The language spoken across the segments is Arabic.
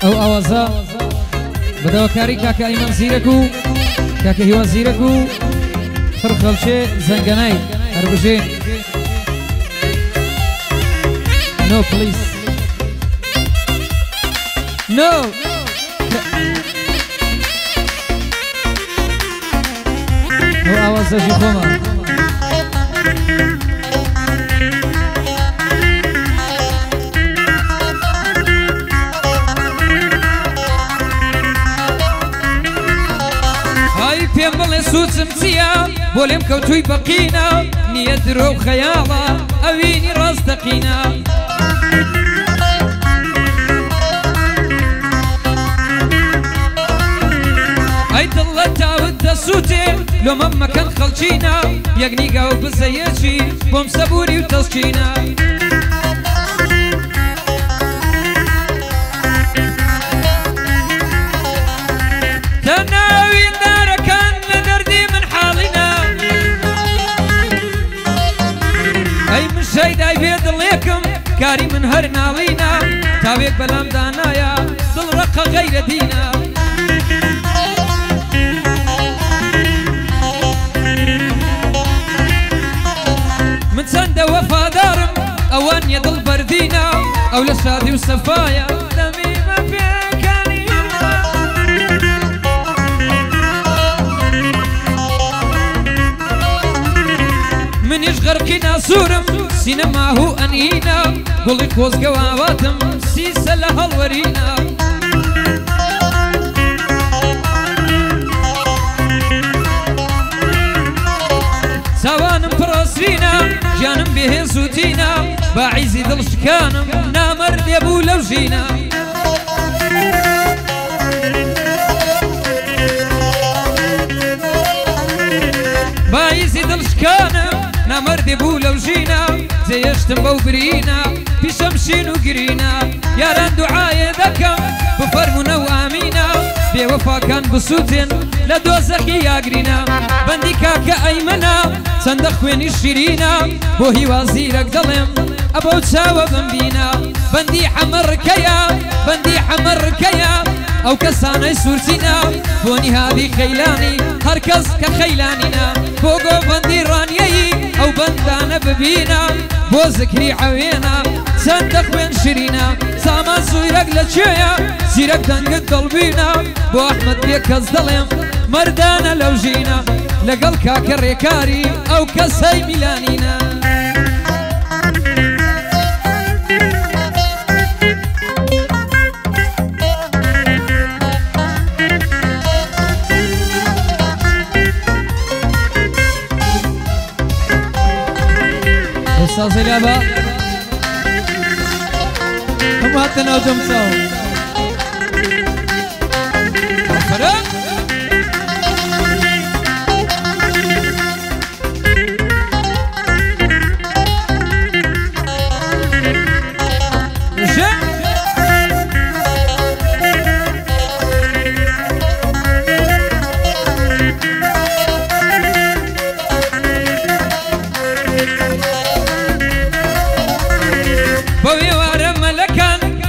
ئەو ئاوازە بەدەوەکاری کاکە ئەیمەن زیرەک و کاکە هیوا زیرەک و فڕ خەڵچێ زەنگەنای هەربژێن. No please no ئەو ئاوازەژی خۆمان پێم بڵێ سوچم چییە بۆ لێم کەوتووی بەقینە نییە درۆ و خەیاڵە ئەوینی ڕاستەقینە ئەی دڵ لە تاوت دەسووتێ لۆمە مەکەن خەڵچینە یەکنیگا و بزەیەکی بۆم سەبووری و تەسکینە شەیدای بێ دڵێکم کاری من هەر ناڵینە تاوێک بەلام دانایە دڵ ڕەقە غەیرە دینە من چەندە وەفادارم ئەوان یە دڵ بەردینە ئەو لە شادی و سەفایە دەمیمە پێکەنینە منیش غەرقی ناسوورم سینەما هوو ئەنینە گوڵی خۆزگەواواتم سیسە لە هەڵوەرینە چاوانم پڕۆسرینە گیانم بێهێز و تینە باعیزی دڵشکانم نامەردێ بوو لەو ژینە باعیزی دڵشکانم نامەردێ بوو لەو ژینە جێیشتم بەو برینە پیشەم شین و گرینە یاران دوعایێ دەکەم بفەرمونە و ئامینە بێوەفاکان بسووتێن لە دۆزەخی یاگرینە بەندی کاکە ئەیمەنە چەندە خوێنی شیرینە بۆ هیوا زیرەک دەڵێم ئەبەو چاوە بمبینە بەندی حەمەڕکەیە بەندی حەمەڕکەیە ئەو کەسانەی سوورچینە بۆ نیهادی خەیلانی هەرکەس کە خەیلانینە بۆ گۆڤەندی ڕانیەیی ئەو بەندانە ببینە بۆ زکری عەوێنە چەندە خوێن شیرینە سامان زویرەک لەکوێیە زیرەک دەنگت دڵبینە بۆ ئەحمەد بێ کەس دەڵێم مەردانە لەو ژینە لەگەڵ کاکە ڕێکاری ئەو کەسەی میلانینە أستاذ لابا هم حتى نوجم سوا فرق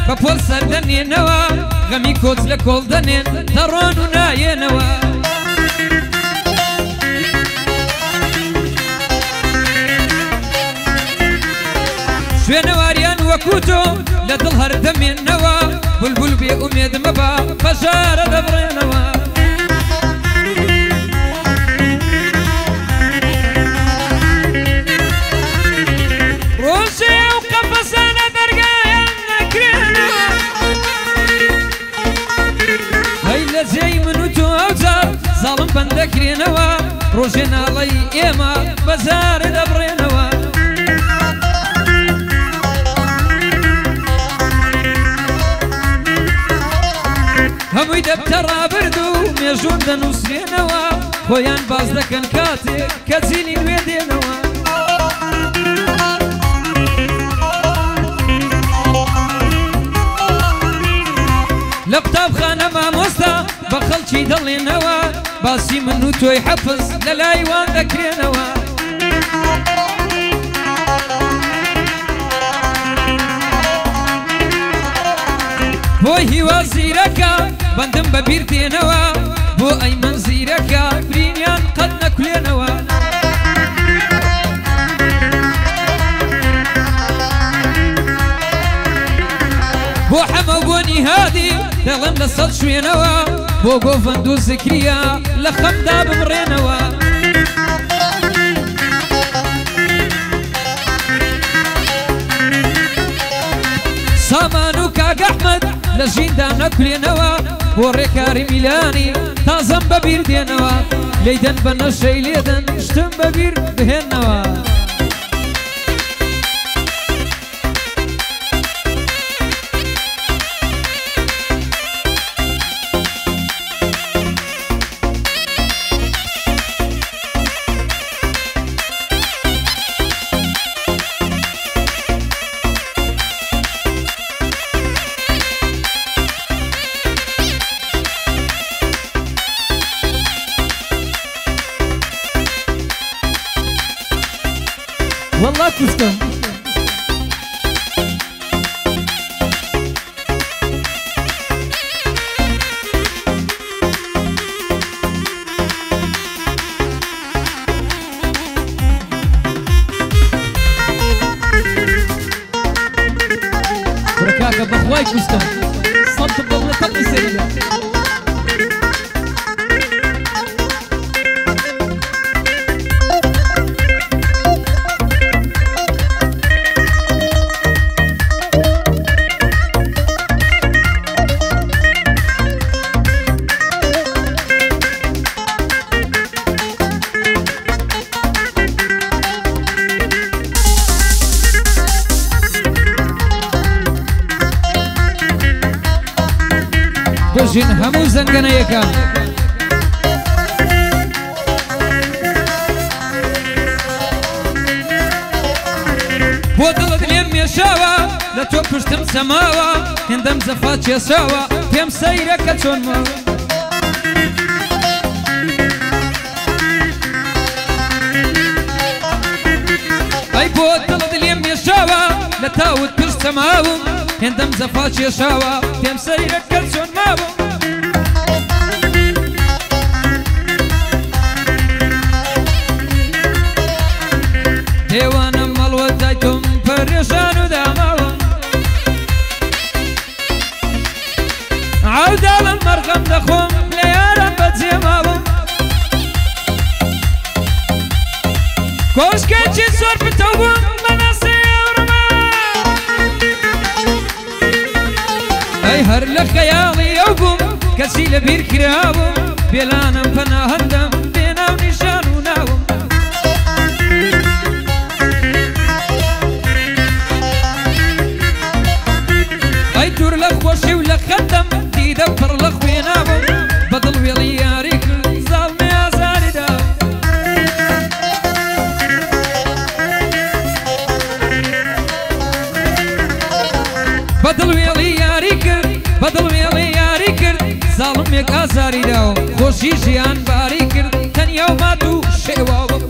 بەپۆل سەردەنێنەوە غەمی کۆچ لە کۆڵ دەنێن دەڕۆن و نایێنەوە شوێنەواریان وەکو تۆ لە دڵ هەردەمێنەوە بولبول بێ ئومێد مەبە بەژارە دەبڕێنەوە ڕۆژێ و قەفەسانە دەرگایان نەکرێنەوە هەی لە جێی من و تۆ ئەوجار زاڵم بەندەکرێنەوە ڕۆژێ ناڵەی ئێمە بەزارە دەبڕێنەوە هەمووی دەبتە ڕابرد و مێژوون دەنووسێنەوە خۆیان باز دەکەن کاتێک کە جیلی نوێ دێنەوە لە قوتابخانە مامۆستا بە خەڵکی دەڵێنەوە باسی من و تۆی حەفز لە لایوان دەکرێنەوە بۆ هیوا زیرەکە بەندم بەبیر دێنەوە بۆ ئەیمەن زیرەکە برینیان قەت نەکولێنەوە بۆ حەمە بۆ نیهادی دەڵێم لە سەد شوێنەوە بۆ گۆڤەند و زکریە لە خەمدا بمڕێنەوە سامان و کاک ئەحمەد لە ژیندا نەکولێنەوە بۆ ڕێکاری میلانی تازەم بەبیر دێنەوە لەیدەن بە نەشەی لێدەن شتم بەبیر بهێنەوە والله تسلم بركاك بخواي كستم صبت بضل تقلي سريع بژین هەموو زەنگەنەیەکان بۆ دڵت لێم مێشاوە لە تۆ پشتم سەماوە هێندەم زەفا چێساوە پێم سەیرەکە چۆن ماوە ئەی بۆ دڵت لێم مێشاوە لە تاوت پشت سەماوم هێندەم زەفا چێشاوە پێم سەیرەکە چۆن ماوە دێوانم مەڵوە دایتم پەرێشان و داماوم عەوداڵم مەرغەم دەخۆم لە یارم بەجێماوم کۆشکێکی زۆر پتەو بووم بەناسی ئەوڕما ئەی هەر لە خەیاڵی ئەو بووم کەسی لەبیر کراوم بێلانم پەناهەندەم بێناو نیشان و ناوم ئەی دوور لە خۆشی و لە خەندەم دیدە پڕ لە خوێناوم بەدڵ وێڵی یاری کرد زاڵمێ ئازاری داوم بەدڵ وێڵی یاری کرد بەدڵ وێڵی یاری کرد زاڵمێک ئازاری داوم خۆشی ژیان باری کرد تەنیا و مات و شێواوم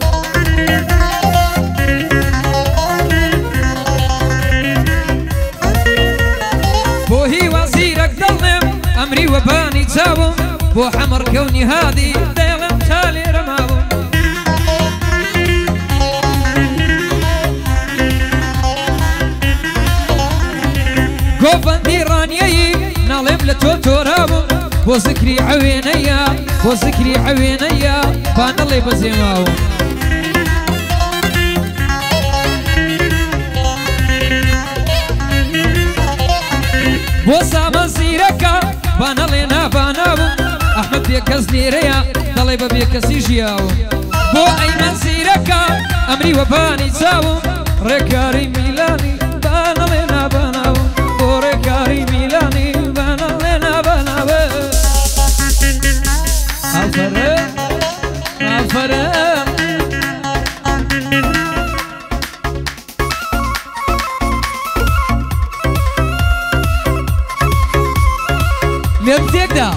بۆ هیوا زیرەک دڵێم ئەمری وەبانی چاوم بۆ حەمڕ کەونی هادی دەڵێم تا لێرە ماوم گۆڤەندی ڕانیەیی ناڵێم لە تۆ تۆراوم بۆ زکری عەوێنەیە بۆ زکری عەوێنەیە با نەڵێ بەزێماوم بۆ سامە زیرەکە با نەڵێ ناباناوم ئەحمەد بێکەس لێرەیە دەڵێ بە بێکەسی ژیاوم بۆ ئەیمەن زیرەکە ئەمری وەبانی چاوم ڕێکاری میلانی با نەڵێ ناباناوم بۆ ڕێکاری میلانی با نەڵێ ناباناوم ئافەرە ئافەرە لێم تێکدا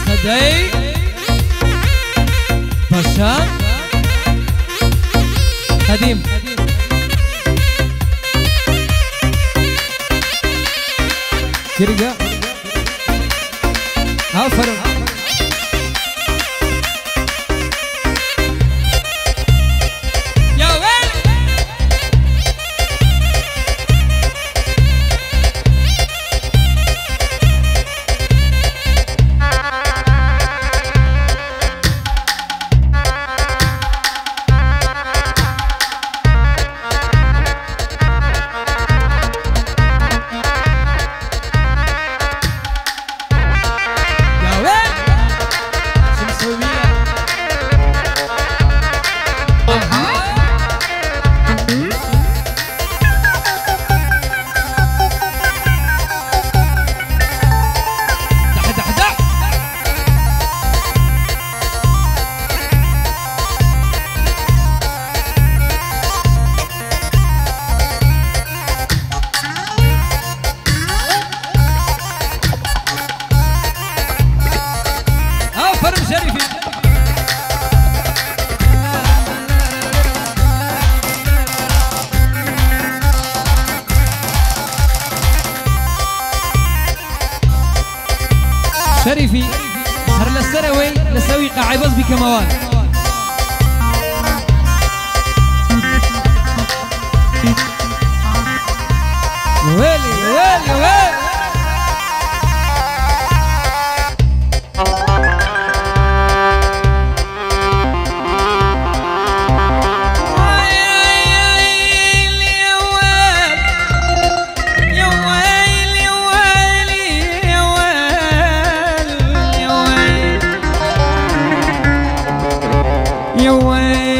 سەدەی باشا قديم كرقة عفر يا ويل شريفي هر لسروي لسوي قاعي بس بكموان ويلي ويلي ويلي يا ويل